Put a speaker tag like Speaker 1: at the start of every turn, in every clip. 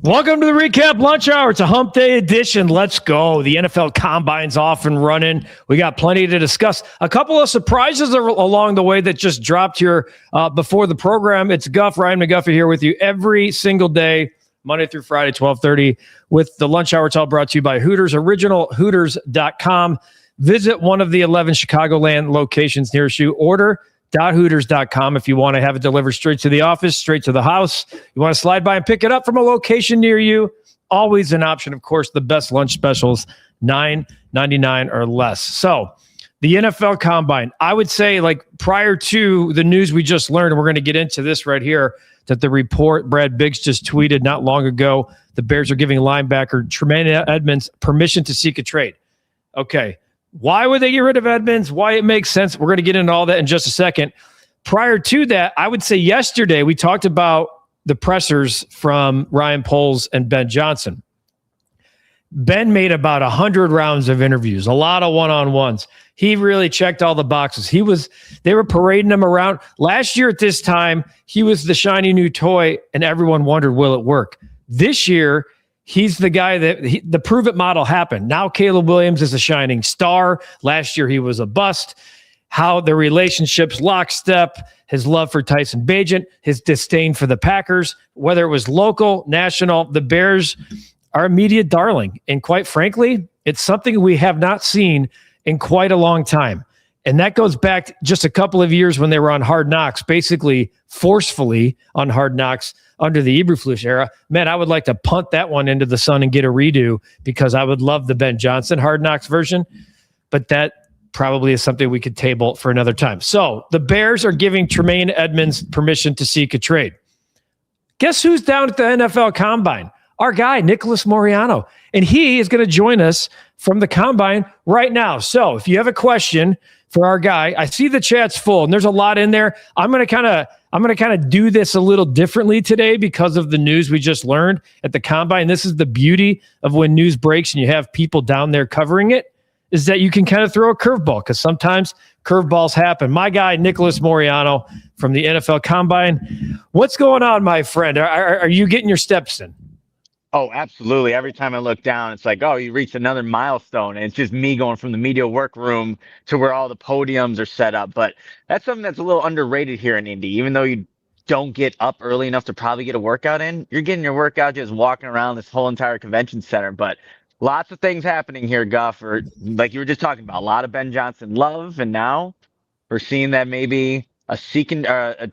Speaker 1: Welcome to the REKAP Lunch Hour. It's a hump day edition. Let's go. The NFL Combine's off and running. We got plenty to discuss. A couple of surprises along the way that just dropped here before the program. It's Ryan McGuffey here with you every single day, Monday through Friday, 12:30, with the Lunch Hour. It's all brought to you by Hooters, originalhooters.com. Visit one of the 11 Chicagoland locations nearest you. Order.hooters.com if you want to have it delivered straight to the office, straight to the house. You want to slide by and pick it up from a location near you. Always an option. Of course, the best lunch specials, $9.99 or less. So the NFL Combine, I would say, like, prior to the news we just learned, and we're going to get into this right here, that the report Brad Biggs just tweeted not long ago, the Bears are giving linebacker Tremaine Edmunds permission to seek a trade. Okay. Why would they get rid of Edmunds? Why it makes sense? We're going to get into all that in just a second. Prior to that, I would say yesterday we talked about the pressers from Ryan Poles and Ben Johnson. Ben made about 100 rounds of interviews, a lot of one-on-ones. He really checked all the boxes. They were parading him around. Last year at this time, he was the shiny new toy, and everyone wondered, will it work? This year, he's the guy the prove it model happened. Now Caleb Williams is a shining star. Last year he was a bust. How the relationships lockstep, his love for Tyson Bagent, his disdain for the Packers, whether it was local, national, the Bears are a media darling. And quite frankly, it's something we have not seen in quite a long time. And that goes back just a couple of years when they were on Hard Knocks, basically forcefully on Hard Knocks under the Eberflus era. Man, I would like to punt that one into the sun and get a redo because I would love the Ben Johnson Hard Knocks version. But that probably is something we could table for another time. So the Bears are giving Tremaine Edmunds permission to seek a trade. Guess who's down at the NFL Combine? Our guy, Nicholas Moriano. And he is going to join us from the Combine right now. So if you have a question for our guy, I see the chat's full and there's a lot in there. I'm going to kind of do this a little differently today because of the news we just learned at the Combine. This is the beauty of when news breaks and you have people down there covering it, is that you can kind of throw a curveball because sometimes curveballs happen. My guy, Nicholas Moriano from the NFL Combine. What's going on, my friend? Are you getting your steps in?
Speaker 2: Oh, absolutely. Every time I look down, it's like, oh, you reached another milestone. And it's just me going from the media workroom to where all the podiums are set up. But that's something that's a little underrated here in Indy. Even though you don't get up early enough to probably get a workout in, you're getting your workout just walking around this whole entire convention center. But lots of things happening here, Guff, or like you were just talking about, a lot of Ben Johnson love. And now we're seeing that maybe a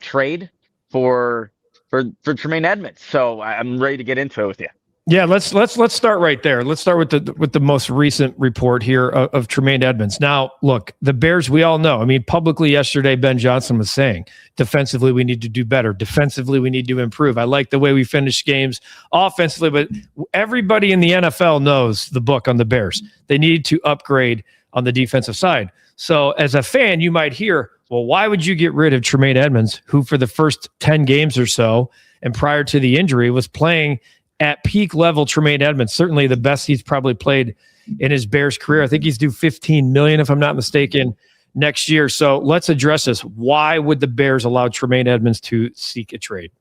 Speaker 2: trade for Tremaine Edmunds. So I'm ready to get into it with you.
Speaker 1: Yeah, let's start right there. Let's start with the most recent report here of Tremaine Edmunds. Now, look, the Bears, we all know. I mean, publicly yesterday, Ben Johnson was saying, defensively, we need to do better. Defensively, we need to improve. I like the way we finish games offensively, but everybody in the NFL knows the book on the Bears. They need to upgrade on the defensive side. So as a fan, you might hear, well, why would you get rid of Tremaine Edmunds, who for the first 10 games or so and prior to the injury was playing at peak level? Tremaine Edmunds, certainly the best he's probably played in his Bears career. I think he's due $15 million, if I'm not mistaken, next year. So let's address this. Why would the Bears allow Tremaine Edmunds to seek a trade?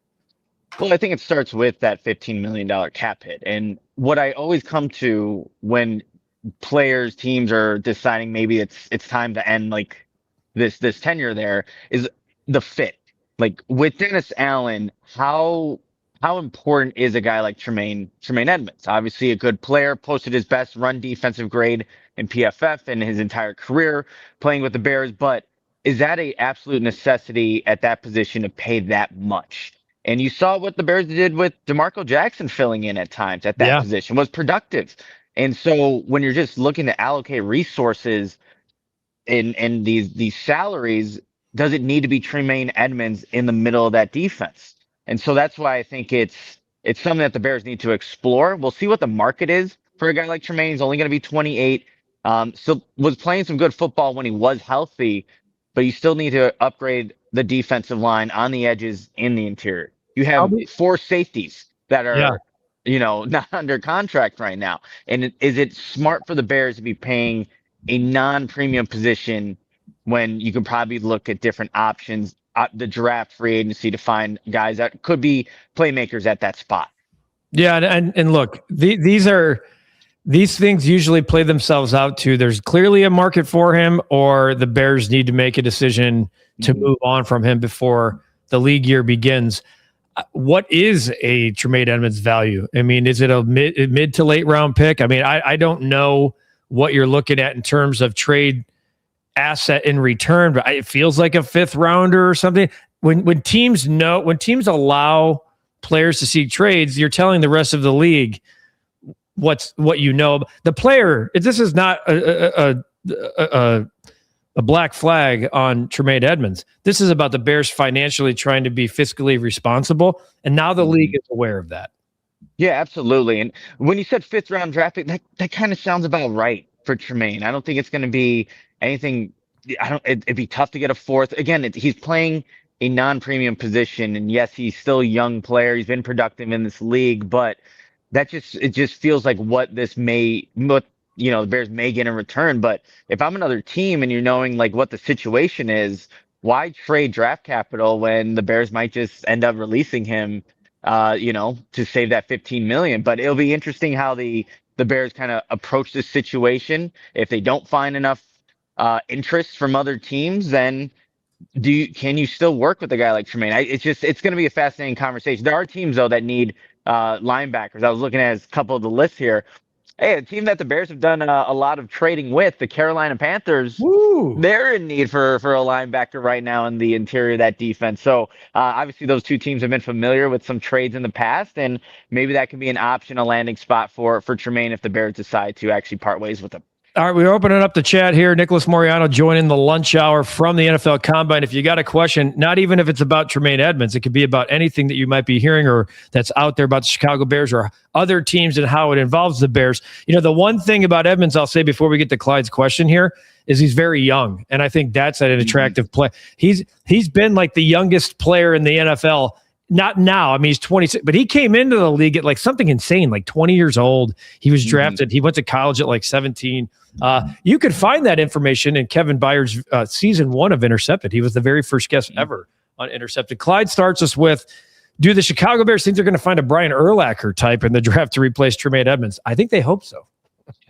Speaker 2: Well, I think it starts with that $15 million cap hit. And what I always come to when players, teams are deciding maybe it's time to end like this tenure there is the fit. Like with Dennis Allen, how important is a guy like Tremaine Edmunds? Obviously a good player, posted his best run defensive grade in PFF in his entire career playing with the Bears, but is that a absolute necessity at that position to pay that much? And you saw what the Bears did with DeMarco Jackson filling in at times at that position was productive. And so when you're just looking to allocate resources in these salaries, does it need to be Tremaine Edmunds in the middle of that defense? And so that's why I think it's something that the Bears need to explore. We'll see what the market is for a guy like Tremaine. He's only going to be 28. Still was playing some good football when he was healthy, but you still need to upgrade the defensive line on the edges in the interior. You have 4 safeties that are, not under contract right now. And is it smart for the Bears to be paying a non-premium position when you can probably look at different options, the draft free agency, to find guys that could be playmakers at that spot?
Speaker 1: Yeah, and look, these things usually play themselves out to there's clearly a market for him, or the Bears need to make a decision to move on from him before the league year begins. What is a Tremaine Edmunds value? I mean, is it a mid to late round pick? I mean, I don't know what you're looking at in terms of trade asset in return, but it feels like a fifth rounder or something. When teams allow players to seek trades, you're telling the rest of the league what you know. The player, this is not a black flag on Tremaine Edmunds. This is about the Bears financially trying to be fiscally responsible, and now the league is aware of that.
Speaker 2: Yeah, absolutely. And when you said fifth round draft pick, that kind of sounds about right for Tremaine. I don't think it's going to be anything. It'd be tough to get a fourth. Again, he's playing a non-premium position, and yes, he's still a young player. He's been productive in this league, but it just feels like what the Bears may get in return. But if I'm another team and you're knowing like what the situation is, why trade draft capital when the Bears might just end up releasing him, to save that 15 million? But it'll be interesting how the Bears kind of approach this situation. If they don't find enough interest from other teams, then can you still work with a guy like Tremaine? It's going to be a fascinating conversation. There are teams though that need linebackers. I was looking at a couple of the lists here. Hey, a team that the Bears have done a lot of trading with, the Carolina Panthers, they're in need for a linebacker right now in the interior of that defense. So obviously those two teams have been familiar with some trades in the past, and maybe that can be an option, a landing spot for Tremaine if the Bears decide to actually part ways with him.
Speaker 1: All right, we're opening up the chat here. Nicholas Moriano joining the lunch hour from the NFL Combine. If you got a question, not even if it's about Tremaine Edmunds, it could be about anything that you might be hearing or that's out there about the Chicago Bears or other teams and how it involves the Bears. The one thing about Edmunds, I'll say before we get to Clyde's question here, is he's very young, and I think that's an attractive play. He's been like the youngest player in the NFL. Not now. I mean, he's 26, but he came into the league at like something insane, like 20 years old. He was drafted. He went to college at like 17. You could find that information in Kevin Byard's season 1 of Intercepted. He was the very first guest ever on Intercepted. Clyde starts us with, do the Chicago Bears think they're going to find a Brian Urlacher type in the draft to replace Tremaine Edmunds? I think they hope so.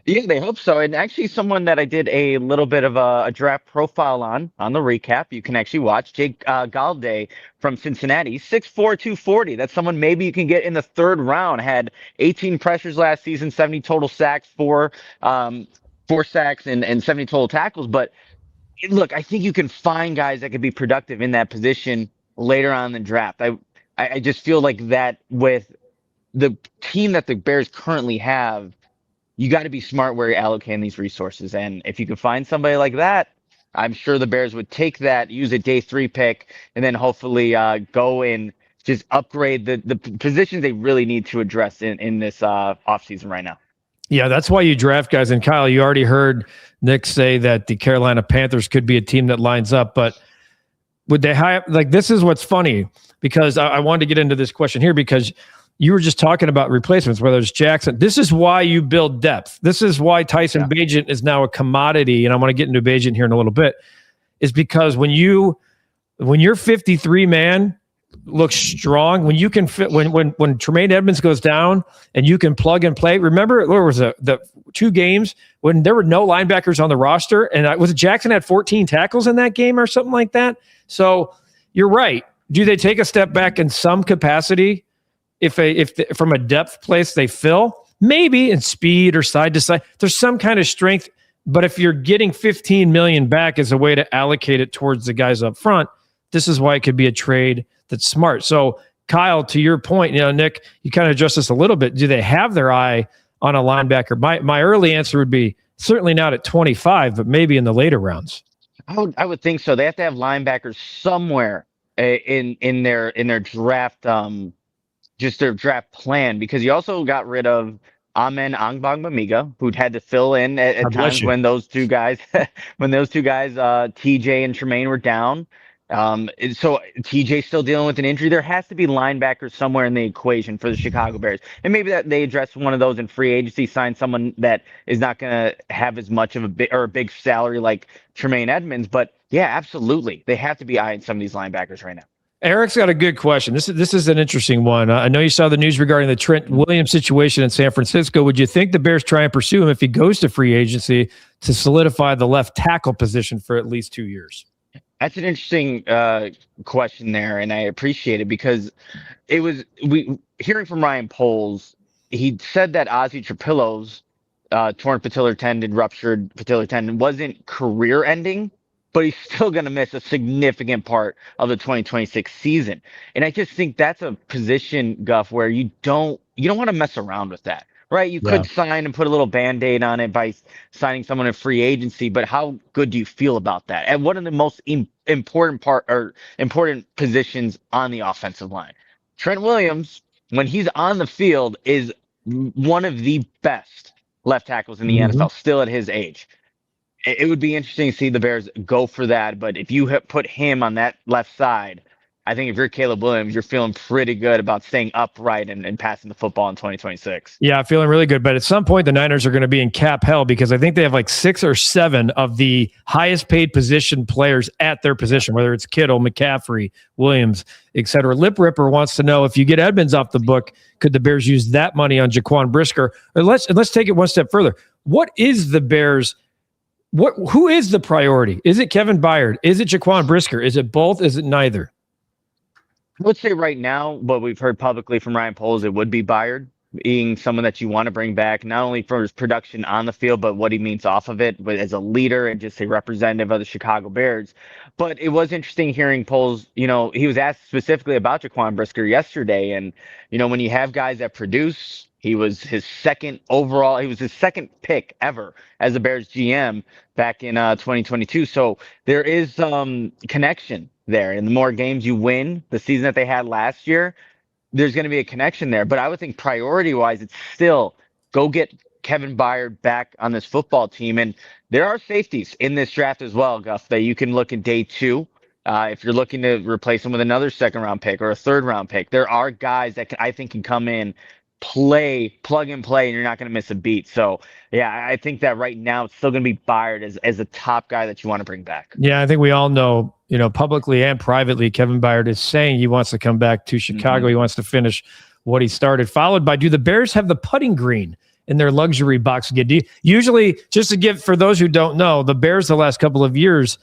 Speaker 2: Yeah, they hope so. And actually someone that I did a little bit of a draft profile on the recap, you can actually watch, Jake Galday from Cincinnati, 6'4", 240. That's someone maybe you can get in the third round. Had 18 pressures last season, 70 total sacks, four sacks and 70 total tackles. But look, I think you can find guys that could be productive in that position later on in the draft. I just feel like that with the team that the Bears currently have, you got to be smart where you're allocating these resources. And if you can find somebody like that, I'm sure the Bears would take that, use a day 3 pick, and then hopefully go and just upgrade the positions they really need to address in this offseason right now.
Speaker 1: Yeah, that's why you draft guys. And Kyle, you already heard Nick say that the Carolina Panthers could be a team that lines up, but would they hire, like, this is what's funny, because I wanted to get into this question here because you were just talking about replacements, whether it's Jackson. This is why you build depth. This is why Tyson Bagent is now a commodity, and I want to get into Bagent here in a little bit, is because when your 53 man looks strong, when you can fit, when Tremaine Edmunds goes down and you can plug and play. Remember, there was the 2 games when there were no linebackers on the roster, and was it Jackson had 14 tackles in that game or something like that? So you're right. Do they take a step back in some capacity? If from a depth place they fill, maybe in speed or side to side, there's some kind of strength. But if you're getting 15 million back as a way to allocate it towards the guys up front, this is why it could be a trade that's smart. So Kyle, to your point, Nick, you kind of addressed this a little bit. Do they have their eye on a linebacker? My early answer would be certainly not at 25, but maybe in the later rounds.
Speaker 2: I would think so. They have to have linebackers somewhere in their draft. Just their draft plan, because you also got rid of Amen Angbangmamiga, who'd had to fill in at times when those two guys, TJ and Tremaine were down. So TJ still dealing with an injury. There has to be linebackers somewhere in the equation for the Chicago Bears, and maybe that they address one of those in free agency, sign someone that is not going to have as much of a big salary like Tremaine Edmunds. But yeah, absolutely, they have to be eyeing some of these linebackers right now.
Speaker 1: Eric's got a good question. This is an interesting one. I know you saw the news regarding the Trent Williams situation in San Francisco. Would you think the Bears try and pursue him if he goes to free agency to solidify the left tackle position for at least 2 years?
Speaker 2: That's an interesting question there, and I appreciate it because hearing from Ryan Poles, he said that Ozzie Trapillo's torn patellar tendon, ruptured patellar tendon wasn't career ending, but he's still going to miss a significant part of the 2026 season. And I just think that's a position, Guff, where you don't want to mess around with that, right? You could sign and put a little Band-Aid on it by signing someone in free agency, but how good do you feel about that? And one of the most important positions on the offensive line. Trent Williams, when he's on the field, is one of the best left tackles in the NFL, still at his age. It would be interesting to see the Bears go for that, but if you put him on that left side, I think if you're Caleb Williams, you're feeling pretty good about staying upright and passing the football in 2026.
Speaker 1: Yeah, feeling really good. But at some point, the Niners are going to be in cap hell because I think they have like 6 or 7 of the highest paid position players at their position, whether it's Kittle, McCaffrey, Williams, etc. Lip Ripper wants to know, if you get Edmunds off the book, could the Bears use that money on Jaquan Brisker? And let's take it one step further. What is the Bears? Who is the priority? Is it Kevin Byard? Is it Jaquan Brisker? Is it both? Is it neither?
Speaker 2: I would say right now, what we've heard publicly from Ryan Poles, it would be Byard being someone that you want to bring back, not only for his production on the field, but what he means off of it, but as a leader and just a representative of the Chicago Bears. But it was interesting hearing Poles, he was asked specifically about Jaquan Brisker yesterday. And, when you have guys that produce, he was his second pick ever as a Bears GM back in 2022. So there is some connection there. And the more games you win, the season that they had last year, there's going to be a connection there. But I would think priority-wise, it's still go get Kevin Byard back on this football team. And there are safeties in this draft as well, Guff, that you can look in day 2. If you're looking to replace him with another second-round pick or a third-round pick, there are guys that I think can come in, plug and play, and you're not going to miss a beat. So, yeah, I think that right now it's still going to be Byard as the top guy that you want to bring back.
Speaker 1: Yeah, I think we all know, publicly and privately, Kevin Byard is saying he wants to come back to Chicago. He wants to finish what he started, followed by, do the Bears have the putting green in their luxury box? Usually, just to give, for those who don't know, the Bears the last couple of years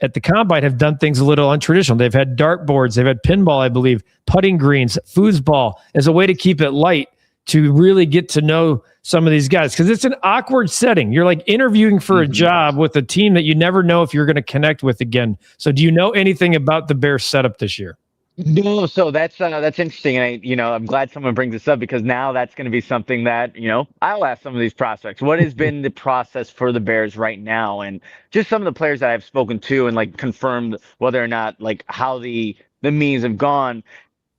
Speaker 1: at the Combine have done things a little untraditional. They've had dartboards, they've had pinball, I believe, putting greens, foosball, as a way to keep it light, to really get to know some of these guys, because it's an awkward setting. You're like interviewing for a job with a team that you never know if you're going to connect with again. So do you know anything about the Bears setup this year?
Speaker 2: No, so that's interesting, and I'm glad someone brings this up, because now that's going to be something that I'll ask some of these prospects. What has been the process for the Bears right now, and just some of the players that I've spoken to and confirmed whether or not how the meetings have gone.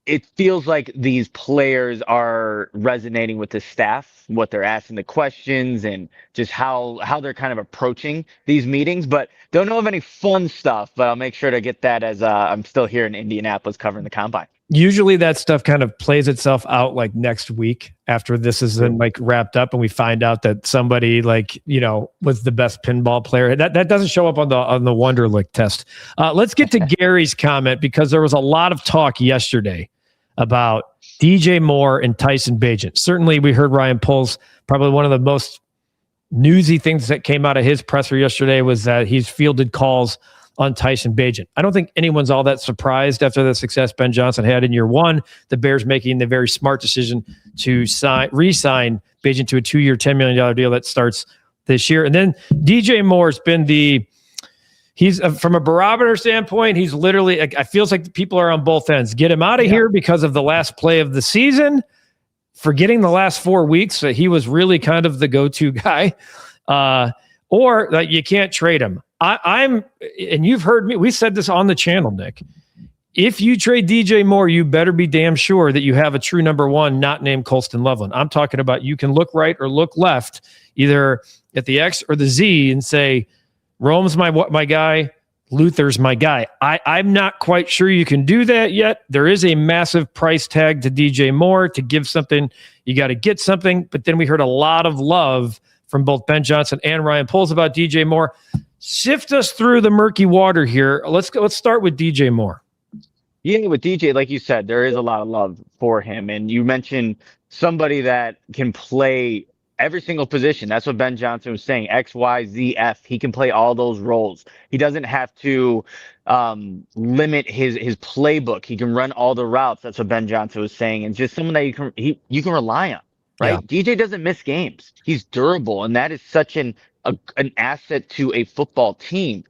Speaker 2: It feels like these players are resonating with the staff, what they're asking the questions, and just how they're kind of approaching these meetings. But don't know of any fun stuff, but I'll make sure to get that as I'm still here in Indianapolis covering the Combine.
Speaker 1: Usually that stuff kind of plays itself out next week after this is wrapped up, and we find out that somebody was the best pinball player. That doesn't show up on the Wonderlic test. Let's get to Gary's comment, because there was a lot of talk yesterday about DJ Moore and Tyson Bagent. Certainly we heard Ryan Poles, probably one of the most newsy things that came out of his presser yesterday was that he's fielded calls on Tyson Bagent. I don't think anyone's all that surprised after the success Ben Johnson had in year 1. The Bears making the very smart decision to re-sign Bagent to a 2-year, $10 million deal that starts this year. And then DJ Moore's been he's from a barometer standpoint, he's literally, it feels like people are on both ends. Get him out of here because of the last play of the season, forgetting the last 4 weeks that he was really kind of the go-to guy, or that you can't trade him. And you've heard me, we said this on the channel, Nick. If you trade DJ Moore, you better be damn sure that you have a true number 1 not named Colston Loveland. I'm talking about you can look right or look left, either at the X or the Z, and say, Rome's my guy, Luther's my guy. I'm not quite sure you can do that yet. There is a massive price tag to DJ Moore. To give something, you got to get something. But then we heard a lot of love from both Ben Johnson and Ryan Poles about DJ Moore. Sift us through the murky water here. Let's start with DJ Moore.
Speaker 2: Yeah, with DJ, like you said, there is a lot of love for him. And you mentioned somebody that can play every single position. That's what Ben Johnson was saying. X, Y, Z, F. He can play all those roles. He doesn't have to limit his playbook. He can run all the routes. That's what Ben Johnson was saying. And just someone that you can rely on,
Speaker 1: Yeah,
Speaker 2: right? DJ doesn't miss games. He's durable, and that is such an asset to a football team.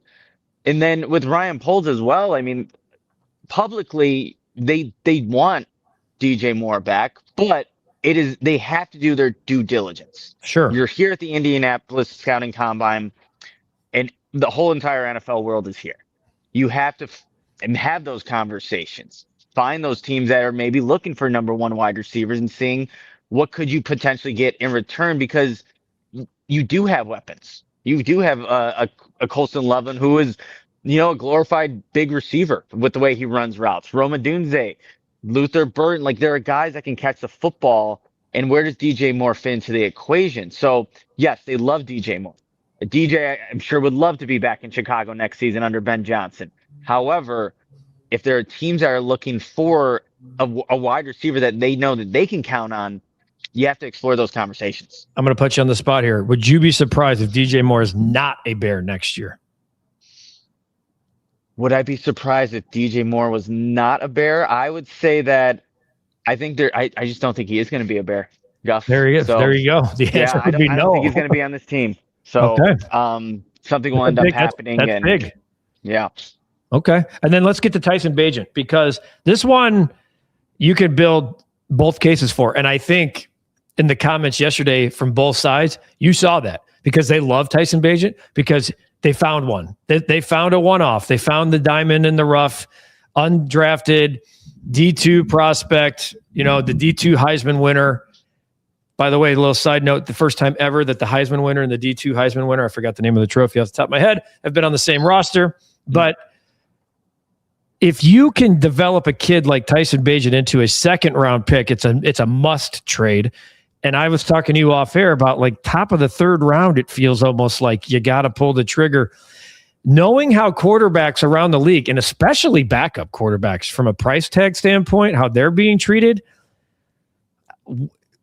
Speaker 2: And then with Ryan Poles as well, I mean, publicly they want DJ Moore back, but they have to do their due diligence.
Speaker 1: sure.
Speaker 2: You're here at the Indianapolis Scouting Combine, and the whole entire NFL world is here. You have to and have those conversations. Find those teams that are maybe looking for number one wide receivers and seeing what could you potentially get in return, because you do have weapons. You do have a Colston Loveland who is, a glorified big receiver with the way he runs routes. Roma Dunze, Luther Burton, like there are guys that can catch the football. And where does DJ Moore fit into the equation? So yes, they love DJ Moore. DJ, I'm sure, would love to be back in Chicago next season under Ben Johnson. However, if there are teams that are looking for a wide receiver that they know that they can count on, you have to explore those conversations.
Speaker 1: I'm going to put you on the spot here. Would you be surprised if DJ Moore is not a Bear next year?
Speaker 2: Would I be surprised if DJ Moore was not a Bear? I would say that I think I just don't think he is going to be a Bear. Guff.
Speaker 1: There he is. So, there you go. The answer would be no.
Speaker 2: I don't think he's going to be on this team. So something will end up happening.
Speaker 1: That's big.
Speaker 2: Yeah.
Speaker 1: Okay. And then let's get to Tyson Bagent, because this one you could build both cases for. And I think in the comments yesterday from both sides, you saw that, because they love Tyson Bagent because they found one. They found a one-off. They found the diamond in the rough, undrafted D2 prospect, the D2 Heisman winner. By the way, a little side note, the first time ever that the Heisman winner and the D2 Heisman winner, I forgot the name of the trophy off the top of my head, have been on the same roster. But if you can develop a kid like Tyson Bagent into a second-round pick, it's a must trade. And I was talking to you off air about like top of the third round, it feels almost like you got to pull the trigger. Knowing how quarterbacks around the league, and especially backup quarterbacks from a price tag standpoint, how they're being treated.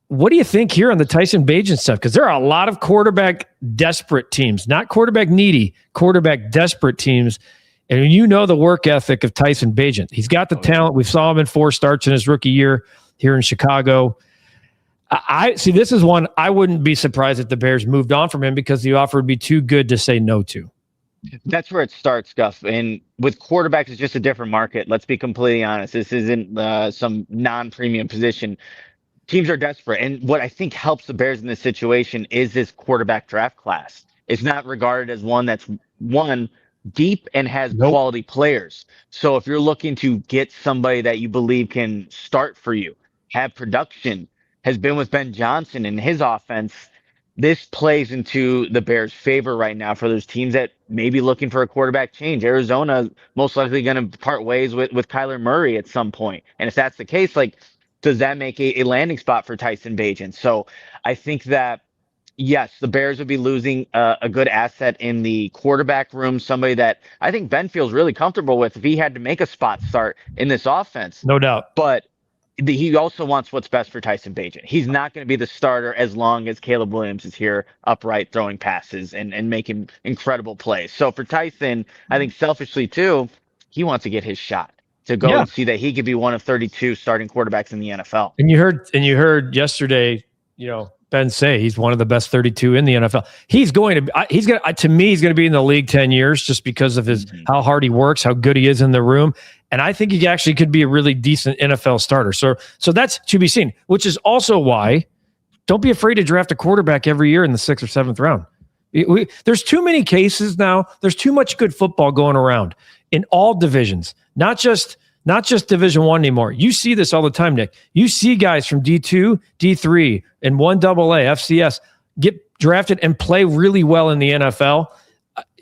Speaker 1: What do you think here on the Tyson Bagent stuff? Because there are a lot of quarterback desperate teams, not quarterback needy, quarterback desperate teams. And you know the work ethic of Tyson Bagent. He's got the talent. We saw him in 4 starts in his rookie year here in Chicago. I see, this is one I wouldn't be surprised if the Bears moved on from him, because the offer would be too good to say no to.
Speaker 2: That's where it starts, Guff. And with quarterbacks, it's just a different market. Let's be completely honest. This isn't some non-premium position. Teams are desperate. And what I think helps the Bears in this situation is this quarterback draft class. It's not regarded as one that's deep and has quality players. So if you're looking to get somebody that you believe can start for you, have production, has been with Ben Johnson and his offense, this plays into the Bears' favor right now for those teams that may be looking for a quarterback change. Arizona most likely going to part ways with Kyler Murray at some point. And if that's the case, does that make a landing spot for Tyson Bagent? So I think that, yes, the Bears would be losing a good asset in the quarterback room, somebody that I think Ben feels really comfortable with if he had to make a spot start in this offense.
Speaker 1: No doubt.
Speaker 2: But he also wants what's best for Tyson Bagent. He's not going to be the starter as long as Caleb Williams is here upright throwing passes and making incredible plays. So for Tyson, I think selfishly too, he wants to get his shot to go and see that he could be one of 32 starting quarterbacks in the NFL.
Speaker 1: And you heard yesterday, Ben say he's one of the best 32 in the NFL. He's going to be in the league 10 years just because of how hard he works, how good he is in the room. And I think he actually could be a really decent NFL starter. So that's to be seen, which is also why don't be afraid to draft a quarterback every year in the 6th or 7th round. There's too many cases now. There's too much good football going around in all divisions, not just Division I anymore. You see this all the time, Nick. You see guys from D2, D3, and 1AA, FCS get drafted and play really well in the NFL.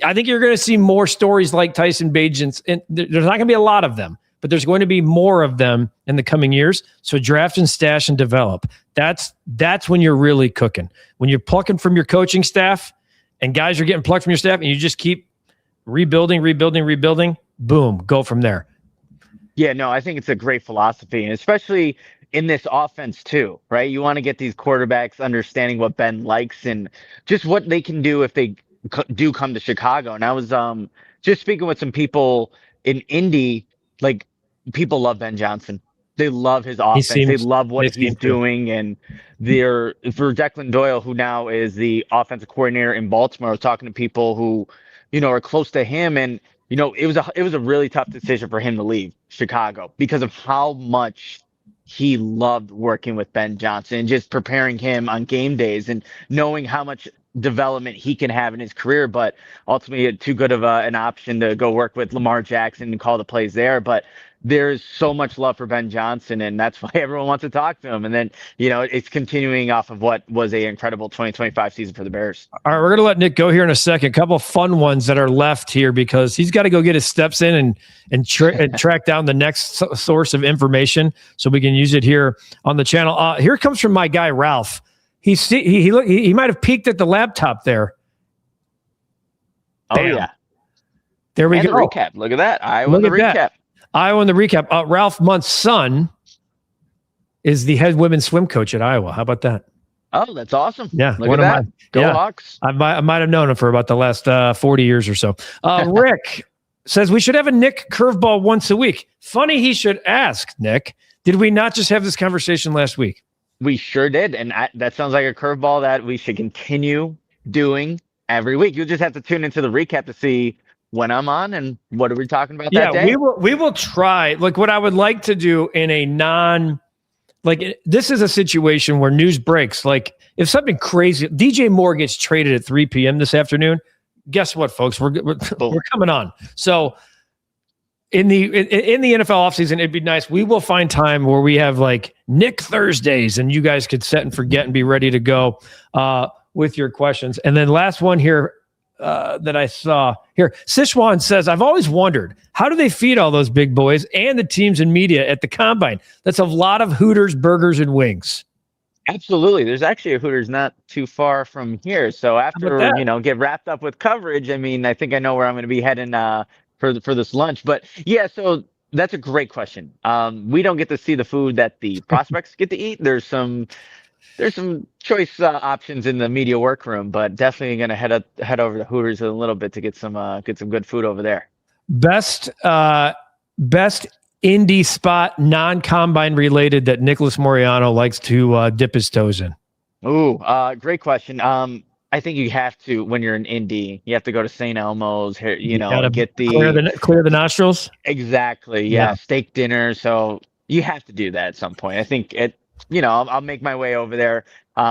Speaker 1: I think you're going to see more stories like Tyson Bagent's, and there's not going to be a lot of them, but there's going to be more of them in the coming years. So draft and stash and develop. That's when you're really cooking. When you're plucking from your coaching staff and guys are getting plucked from your staff and you just keep rebuilding, boom, go from there.
Speaker 2: Yeah, no, I think it's a great philosophy, and especially in this offense too, right? You want to get these quarterbacks understanding what Ben likes and just what they can do if they do come to Chicago. And I was just speaking with some people in Indy, like people love Ben Johnson. They love his offense. They love what he's doing, and they're for Declan Doyle, who now is the offensive coordinator in Baltimore. I was talking to people who, are close to him, and it was a really tough decision for him to leave Chicago because of how much he loved working with Ben Johnson and just preparing him on game days and knowing how much development he can have in his career. But ultimately, too good of an option to go work with Lamar Jackson and call the plays there. But there's so much love for Ben Johnson, and that's why everyone wants to talk to him. And then, it's continuing off of what was a incredible 2025 season for the Bears.
Speaker 1: All right, we're going to let Nick go here in a second. A couple of fun ones that are left here because he's got to go get his steps in and track down the next source of information so we can use it here on the channel. Here it comes from my guy, Ralph. He might have peeked at the laptop there.
Speaker 2: Damn. Oh, yeah.
Speaker 1: There we
Speaker 2: and
Speaker 1: go.
Speaker 2: The recap. Look at that. Iowa in the recap.
Speaker 1: That. Iowa in the recap. Ralph Munt's son is the head women's swim coach at Iowa. How about that?
Speaker 2: Oh, that's awesome.
Speaker 1: Yeah.
Speaker 2: Look at that. Go Hawks.
Speaker 1: I might have known him for about the last 40 years or so. Rick says we should have a Nick curveball once a week. Funny he should ask, Nick. Did we not just have this conversation last week?
Speaker 2: We sure did. And that sounds like a curveball that we should continue doing every week. You'll just have to tune into the recap to see when I'm on and what are we talking about that day.
Speaker 1: We will try. Like what I would like to do in a this is a situation where news breaks. Like if something crazy, DJ Moore gets traded at 3 p.m. this afternoon, guess what, folks? We're coming on. So in the NFL offseason, it'd be nice. We will find time where we have like Nick Thursdays and you guys could set and forget and be ready to go with your questions. And then last one here that I saw here. Sichuan says, I've always wondered, how do they feed all those big boys and the teams and media at the combine? That's a lot of Hooters, burgers, and wings.
Speaker 2: Absolutely. There's actually a Hooters not too far from here. So after, get wrapped up with coverage, I think I know where I'm going to be heading for this lunch. But yeah, so that's a great question. We don't get to see the food that the prospects get to eat. There's some choice options in the media workroom, but definitely going to head over to Hooters in a little bit to get some good food over there. Best
Speaker 1: Indy spot, non-combine related that Nicholas Moriano likes to dip his toes in.
Speaker 2: Ooh, great question. I think you have to, when you're in Indy, you have to go to St. Elmo's, get
Speaker 1: clear the nostrils.
Speaker 2: Exactly. Yeah. Steak dinner. So you have to do that at some point. I think I'll make my way over there.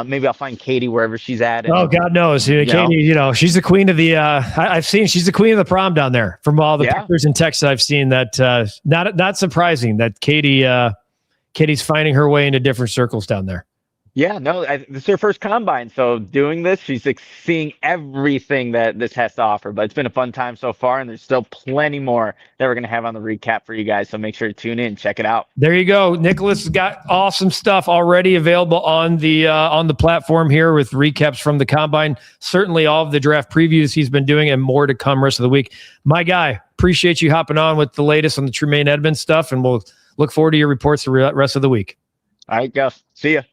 Speaker 2: Maybe I'll find Katie wherever she's at. And,
Speaker 1: God knows. Katie, she's the queen of the, I've seen, she's the queen of the prom down there from all the pictures and texts I've seen that, not surprising that Katie's finding her way into different circles down there.
Speaker 2: Yeah, no, this is her first combine. So doing this, she's like seeing everything that this has to offer. But it's been a fun time so far, and there's still plenty more that we're going to have on the recap for you guys. So make sure to tune in, check it out.
Speaker 1: There you go. Nicholas has got awesome stuff already available on the platform here with recaps from the combine. Certainly all of the draft previews he's been doing and more to come rest of the week. My guy, appreciate you hopping on with the latest on the Tremaine Edmunds stuff, and we'll look forward to your reports the rest of the week.
Speaker 2: All right, Gus. See ya.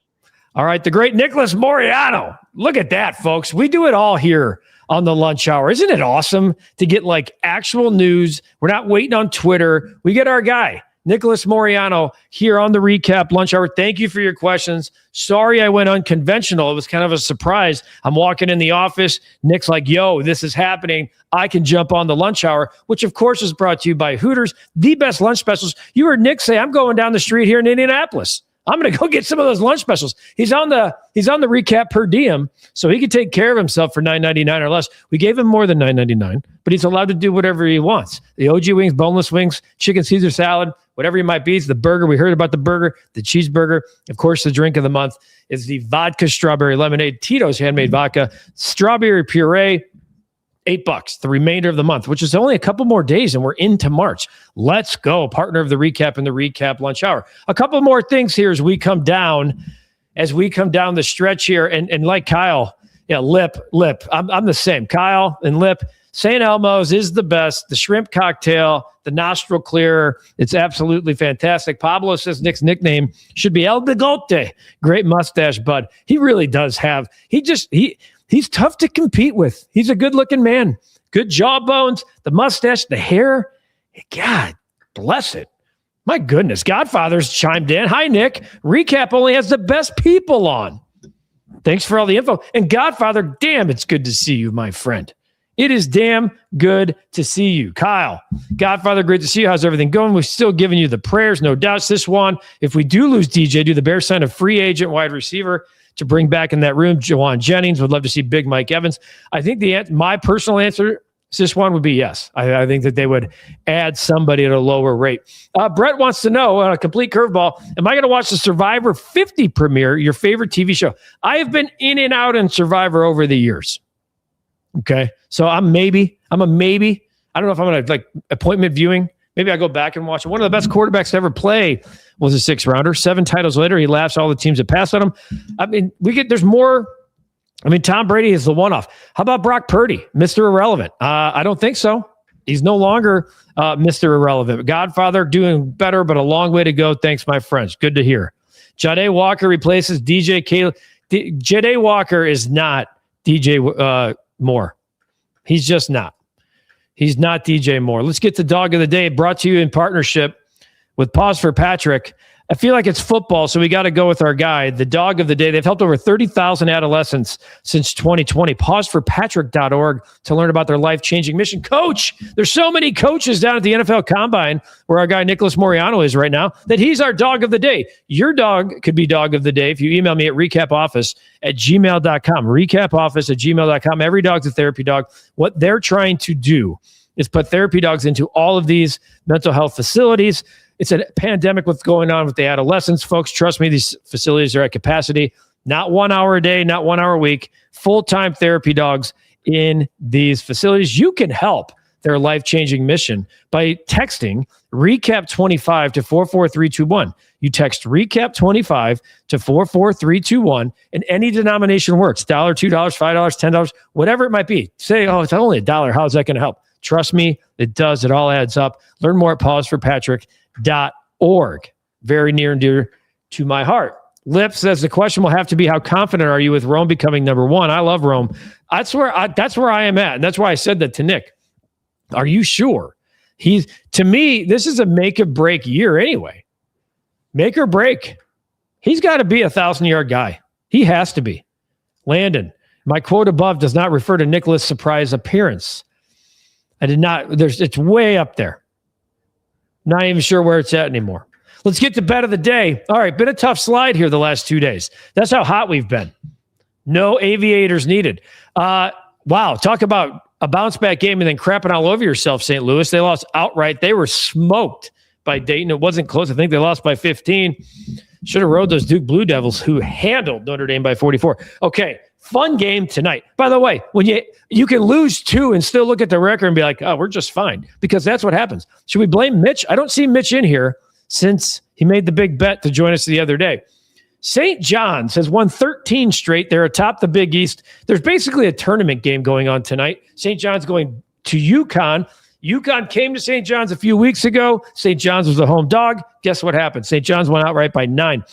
Speaker 1: All right, the great Nicholas Moriano. Look at that, folks. We do it all here on the lunch hour. Isn't it awesome to get like actual news? We're not waiting on Twitter. We get our guy, Nicholas Moriano, here on the recap lunch hour. Thank you for your questions. Sorry I went unconventional. It was kind of a surprise. I'm walking in the office. Nick's like, yo, this is happening. I can jump on the lunch hour, which of course is brought to you by Hooters, the best lunch specials. You heard Nick say, I'm going down the street here in Indianapolis. I'm going to go get some of those lunch specials. He's on the recap per diem, so he can take care of himself for $9.99 or less. We gave him more than $9.99, but he's allowed to do whatever he wants. The OG wings, boneless wings, chicken Caesar salad, whatever he might be. It's the burger. We heard about the burger, the cheeseburger. Of course, the drink of the month is the vodka strawberry lemonade, Tito's handmade vodka, strawberry puree, $8 the remainder of the month, which is only a couple more days and we're into March. Let's go. Partner of the recap and the recap lunch hour. A couple more things here as we come down the stretch here. And like Kyle, Lip, I'm the same. Kyle and Lip, St. Elmo's is the best. The shrimp cocktail, the nostril clearer, it's absolutely fantastic. Pablo says Nick's nickname should be El Bigote. Great mustache, bud. He really does have. He's tough to compete with. He's a good-looking man. Good jawbones, the mustache, the hair. God bless it. My goodness. Godfather's chimed in. Hi, Nick. Recap only has the best people on. Thanks for all the info. And Godfather, damn, it's good to see you, my friend. It is damn good to see you. Kyle, Godfather, great to see you. How's everything going? We're still giving you the prayers, no doubts. This one, if we do lose DJ, do the Bears sign a free agent wide receiver to bring back in that room? Jawan Jennings would love to see big Mike Evans. I think my personal answer, this one would be yes. I think that they would add somebody at a lower rate. Brett wants to know, on a complete curveball, am I going to watch the Survivor 50 premiere, your favorite TV show? I have been in and out in Survivor over the years. Okay. So I'm a maybe. I don't know if I'm going to like appointment viewing. Maybe I go back and watch it. One of the best quarterbacks to ever play was a 6-rounder. 7 titles later, he laughs all the teams that pass on him. I mean, there's more. I mean, Tom Brady is the one-off. How about Brock Purdy, Mr. Irrelevant? I don't think so. He's no longer Mr. Irrelevant. Godfather doing better, but a long way to go. Thanks, my friends. Good to hear. Jade Walker replaces DJ Caleb. Jade Walker is not DJ Moore. He's just not. He's not DJ Moore. Let's get to Dog of the Day, brought to you in partnership with Pause for Patrick. I feel like it's football, so we got to go with our guy, the Dog of the Day. They've helped over 30,000 adolescents since 2020. Pauseforpatrick.org to learn about their life-changing mission. Coach, there's so many coaches down at the NFL Combine, where our guy Nicholas Moriano is right now, that he's our Dog of the Day. Your dog could be Dog of the Day if you email me at recapoffice@gmail.com. Recapoffice@gmail.com. Every dog's a therapy dog. What they're trying to do is put therapy dogs into all of these mental health facilities. It's a pandemic, what's going on with the adolescents. Folks, trust me, these facilities are at capacity. Not 1 hour a day, not 1 hour a week. Full-time therapy dogs in these facilities. You can help their life-changing mission by texting RECAP25 to 44321. You text RECAP25 to 44321, and any denomination works. $1, $2, $5, $10, whatever it might be. Say, oh, it's only $1. How is that going to help? Trust me, it does. It all adds up. Learn more at pauseforpatrick.org. Very near and dear to my heart. Lip says the question will have to be, how confident are you with Rome becoming number one? I love Rome. That's where I am at. And that's why I said that to Nick. Are you sure? To me, this is a make or break year anyway. Make or break. He's got to be a 1,000-yard guy. He has to be. Landon, my quote above does not refer to Nicholas' surprise appearance. I did not. It's way up there. Not even sure where it's at anymore. Let's get to bet of the day. All right, been a tough slide here the last 2 days. That's how hot we've been. No aviators needed. Wow, talk about a bounce back game and then crapping all over yourself, St. Louis. They lost outright. They were smoked by Dayton. It wasn't close. I think they lost by 15. Should have rode those Duke Blue Devils, who handled Notre Dame by 44. Okay, fun game tonight. By the way, when you can lose 2 and still look at the record and be like, oh, we're just fine, because that's what happens. Should we blame Mitch? I don't see Mitch in here since he made the big bet to join us the other day. St. John's has won 13 straight. They're atop the Big East. There's basically a tournament game going on tonight. St. John's going to UConn. UConn came to St. John's a few weeks ago. St. John's was the home dog. Guess what happened? St. John's went outright by 9.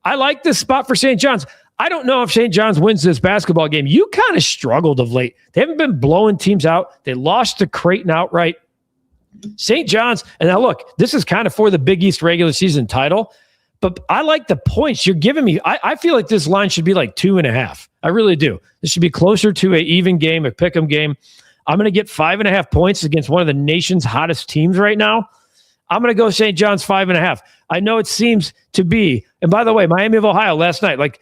Speaker 1: I like this spot for St. John's. I don't know if St. John's wins this basketball game. UConn has struggled of late. They haven't been blowing teams out. They lost to Creighton outright. St. John's, and now look, this is kind of for the Big East regular season title, but I like the points you're giving me. I feel like this line should be like 2.5. I really do. This should be closer to an even game, a pick'em game. I'm going to get 5.5 points against one of the nation's hottest teams right now. I'm going to go St. John's 5.5. I know it seems to be, and by the way, Miami of Ohio last night, like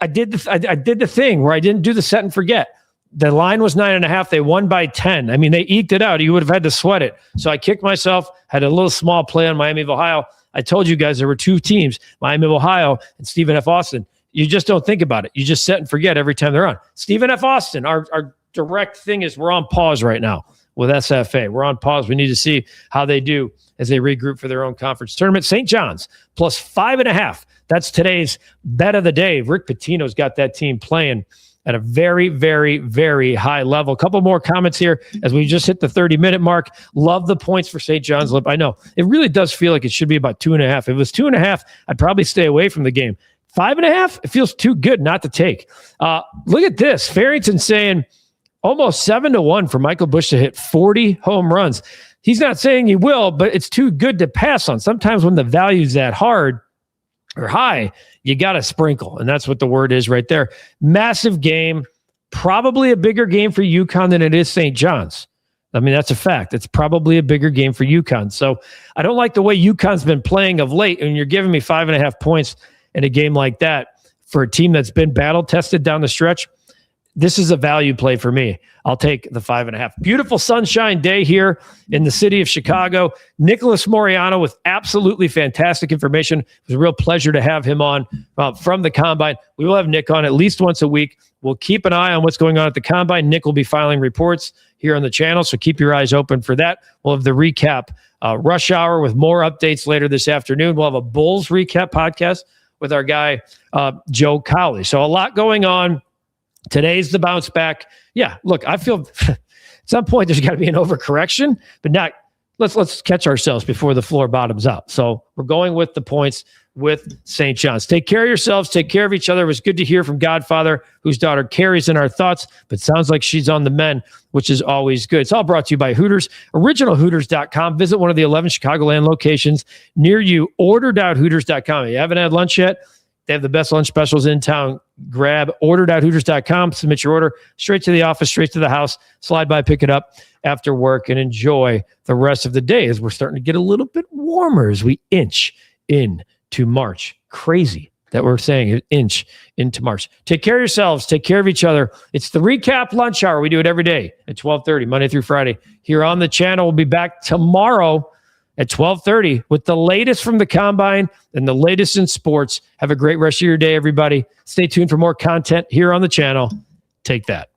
Speaker 1: I did the thing where I didn't do the set and forget. The line was 9.5. They won by 10. I mean, they eked it out. You would have had to sweat it. So I kicked myself, had a little small play on Miami of Ohio. I told you guys there were 2 teams, Miami of Ohio and Stephen F. Austin. You just don't think about it. You just set and forget every time they're on. Stephen F. Austin, our direct thing is we're on pause right now with SFA. We're on pause. We need to see how they do as they regroup for their own conference tournament. St. John's plus 5.5. That's today's bet of the day. Rick Pitino's got that team playing at a very, very, very high level. A couple more comments here as we just hit the 30-minute mark. Love the points for St. John's Lip. I know it really does feel like it should be about 2.5. If it was 2.5, I'd probably stay away from the game. 5.5, it feels too good not to take. Look at this. Farrington saying almost 7-1 for Michael Busch to hit 40 home runs. He's not saying he will, but it's too good to pass on. Sometimes when the value's that hard or high, you got to sprinkle. And that's what the word is right there. Massive game, probably a bigger game for UConn than it is St. John's. I mean, that's a fact. It's probably a bigger game for UConn. So I don't like the way UConn's been playing of late. And you're giving me 5.5 points in a game like that for a team that's been battle tested down the stretch. This is a value play for me. I'll take the 5.5. Beautiful sunshine day here in the city of Chicago. Nicholas Moriano with absolutely fantastic information. It was a real pleasure to have him on from the Combine. We will have Nick on at least once a week. We'll keep an eye on what's going on at the Combine. Nick will be filing reports here on the channel, so keep your eyes open for that. We'll have the recap rush hour with more updates later this afternoon. We'll have a Bulls recap podcast with our guy, Joe Cowley. So a lot going on. Today's the bounce back. Yeah, look, I feel at some point there's got to be an overcorrection, but not. Let's catch ourselves before the floor bottoms out. So we're going with the points with St. John's. Take care of yourselves. Take care of each other. It was good to hear from Godfather, whose daughter Carrie's in our thoughts, but sounds like she's on the mend, which is always good. It's all brought to you by Hooters, originalhooters.com. Visit one of the 11 Chicagoland locations near you. Order.hooters.com. If you haven't had lunch yet, they have the best lunch specials in town. Grab order.hooters.com, submit your order straight to the office, straight to the house, slide by, pick it up after work, and enjoy the rest of the day as we're starting to get a little bit warmer as we inch into March. Crazy that we're saying an inch into March. Take care of yourselves. Take care of each other. It's the Recap Lunch Hour. We do it every day at 12:30, Monday through Friday, here on the channel. We'll be back tomorrow at 12:30 with the latest from the Combine and the latest in sports. Have a great rest of your day, everybody. Stay tuned for more content here on the channel. Take that.